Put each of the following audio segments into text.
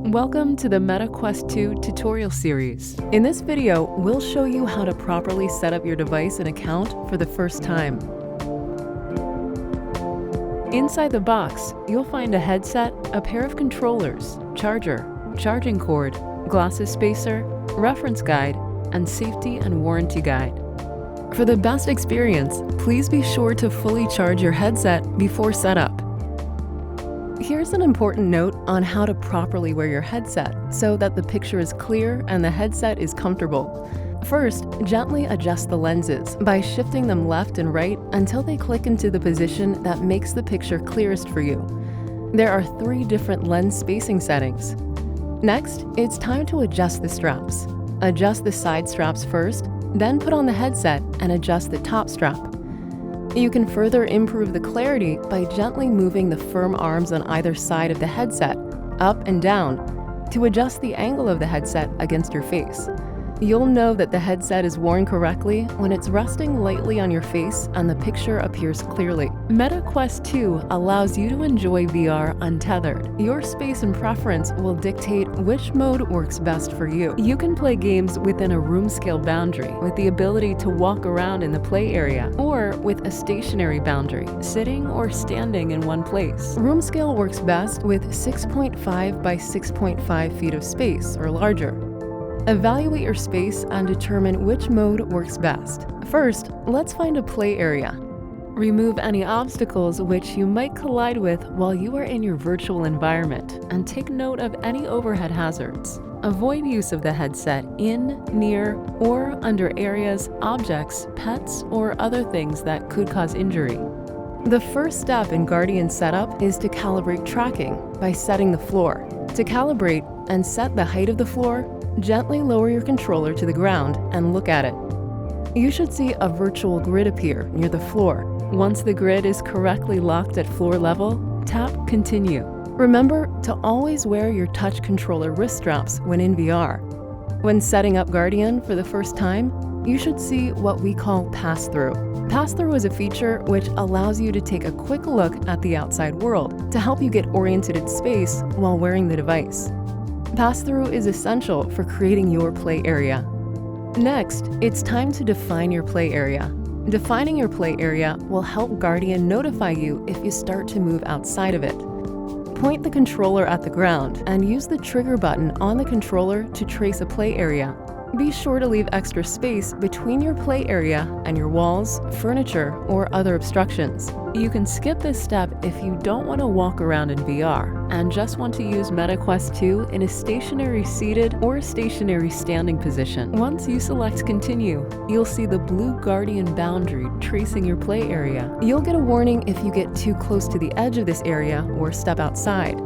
Welcome to the Meta Quest 2 tutorial series. In this video, we'll show you how to properly set up your device and account for the first time. Inside the box, you'll find a headset, a pair of controllers, charger, charging cord, glasses spacer, reference guide, and safety and warranty guide. For the best experience, please be sure to fully charge your headset before setup. Here's an important note on how to properly wear your headset so that the picture is clear and the headset is comfortable. First, gently adjust the lenses by shifting them left and right until they click into the position that makes the picture clearest for you. There are 3 different lens spacing settings. Next, it's time to adjust the straps. Adjust the side straps first, then put on the headset and adjust the top strap. You can further improve the clarity by gently moving the firm arms on either side of the headset, up and down, to adjust the angle of the headset against your face. You'll know that the headset is worn correctly when it's resting lightly on your face and the picture appears clearly. Meta Quest 2 allows you to enjoy VR untethered. Your space and preference will dictate which mode works best for you. You can play games within a room scale boundary with the ability to walk around in the play area, or with a stationary boundary, sitting or standing in one place. Room scale works best with 6.5 by 6.5 feet of space or larger. Evaluate your space and determine which mode works best. First, let's find a play area. Remove any obstacles which you might collide with while you are in your virtual environment, and take note of any overhead hazards. Avoid use of the headset in, near, or under areas, objects, pets, or other things that could cause injury. The first step in Guardian setup is to calibrate tracking by setting the floor. To calibrate and set the height of the floor, gently lower your controller to the ground and look at it. You should see a virtual grid appear near the floor. Once the grid is correctly locked at floor level, tap Continue. Remember to always wear your touch controller wrist straps when in VR. When setting up Guardian for the first time, you should see what we call pass-through. Pass-through is a feature which allows you to take a quick look at the outside world to help you get oriented in space while wearing the device. Pass-through is essential for creating your play area. Next, it's time to define your play area. Defining your play area will help Guardian notify you if you start to move outside of it. Point the controller at the ground and use the trigger button on the controller to trace a play area. Be sure to leave extra space between your play area and your walls, furniture, or other obstructions. You can skip this step if you don't want to walk around in VR and just want to use Meta Quest 2 in a stationary seated or stationary standing position. Once you select Continue, you'll see the blue Guardian boundary tracing your play area. You'll get a warning if you get too close to the edge of this area or step outside.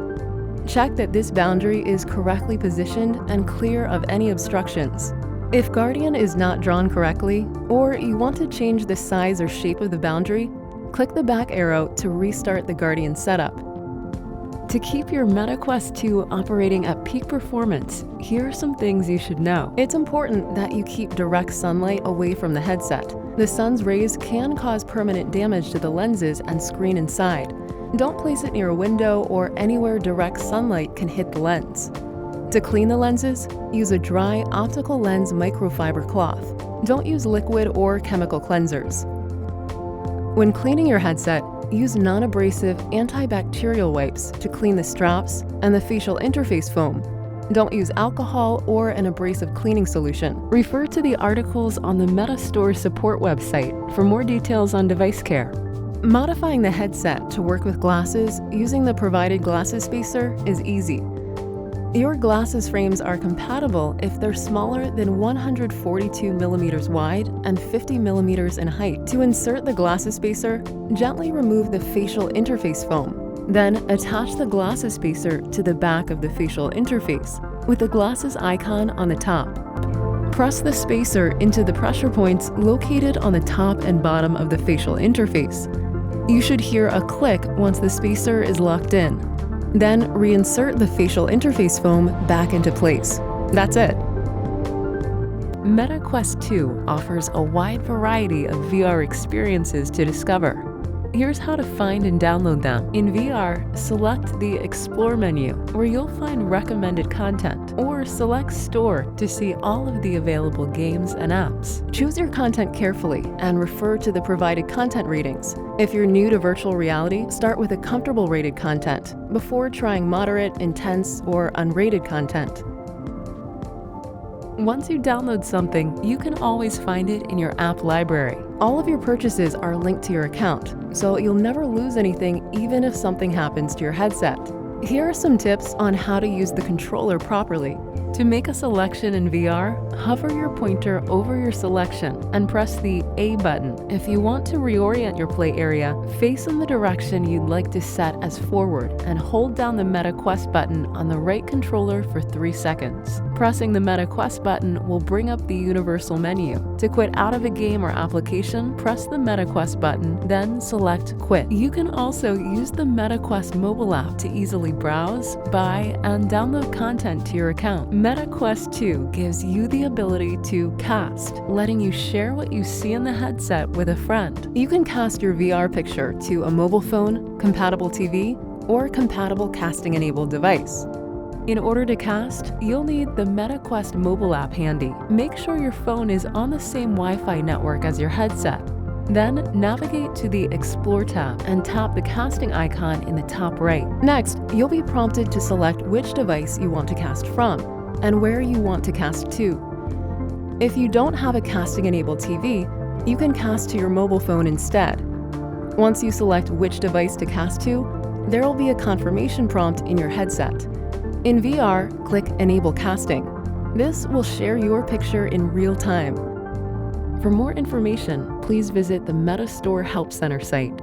Check that this boundary is correctly positioned and clear of any obstructions. If Guardian is not drawn correctly, or you want to change the size or shape of the boundary, click the back arrow to restart the Guardian setup. To keep your Meta Quest 2 operating at peak performance, here are some things you should know. It's important that you keep direct sunlight away from the headset. The sun's rays can cause permanent damage to the lenses and screen inside. Don't place it near a window or anywhere direct sunlight can hit the lens. To clean the lenses, use a dry optical lens microfiber cloth. Don't use liquid or chemical cleansers. When cleaning your headset, use non-abrasive antibacterial wipes to clean the straps and the facial interface foam. Don't use alcohol or an abrasive cleaning solution. Refer to the articles on the Meta Store support website for more details on device care. Modifying the headset to work with glasses using the provided glasses spacer is easy. Your glasses frames are compatible if they're smaller than 142 millimeters wide and 50 millimeters in height. To insert the glasses spacer, gently remove the facial interface foam. Then attach the glasses spacer to the back of the facial interface with the glasses icon on the top. Press the spacer into the pressure points located on the top and bottom of the facial interface. You should hear a click once the spacer is locked in. Then reinsert the facial interface foam back into place. That's it. Meta Quest 2 offers a wide variety of VR experiences to discover. Here's how to find and download them. In VR, select the Explore menu, where you'll find recommended content, or select Store to see all of the available games and apps. Choose your content carefully and refer to the provided content ratings. If you're new to virtual reality, start with a comfortable rated content before trying moderate, intense, or unrated content. Once you download something, you can always find it in your app library. All of your purchases are linked to your account, so you'll never lose anything even if something happens to your headset. Here are some tips on how to use the controller properly. To make a selection in VR, hover your pointer over your selection and press the A button. If you want to reorient your play area, face in the direction you'd like to set as forward and hold down the Meta Quest button on the right controller for 3 seconds. Pressing the Meta Quest button will bring up the universal menu. To quit out of a game or application, press the Meta Quest button, then select Quit. You can also use the Meta Quest mobile app to easily browse, buy, and download content to your account. Meta Quest 2 gives you the ability to cast, letting you share what you see in the headset with a friend. You can cast your VR picture to a mobile phone, compatible TV, or compatible casting-enabled device. In order to cast, you'll need the Meta Quest mobile app handy. Make sure your phone is on the same Wi-Fi network as your headset. Then navigate to the Explore tab and tap the casting icon in the top right. Next, you'll be prompted to select which device you want to cast from and where you want to cast to. If you don't have a casting-enabled TV, you can cast to your mobile phone instead. Once you select which device to cast to, there will be a confirmation prompt in your headset. In VR, click Enable Casting. This will share your picture in real time. For more information, please visit the Meta Store Help Center site.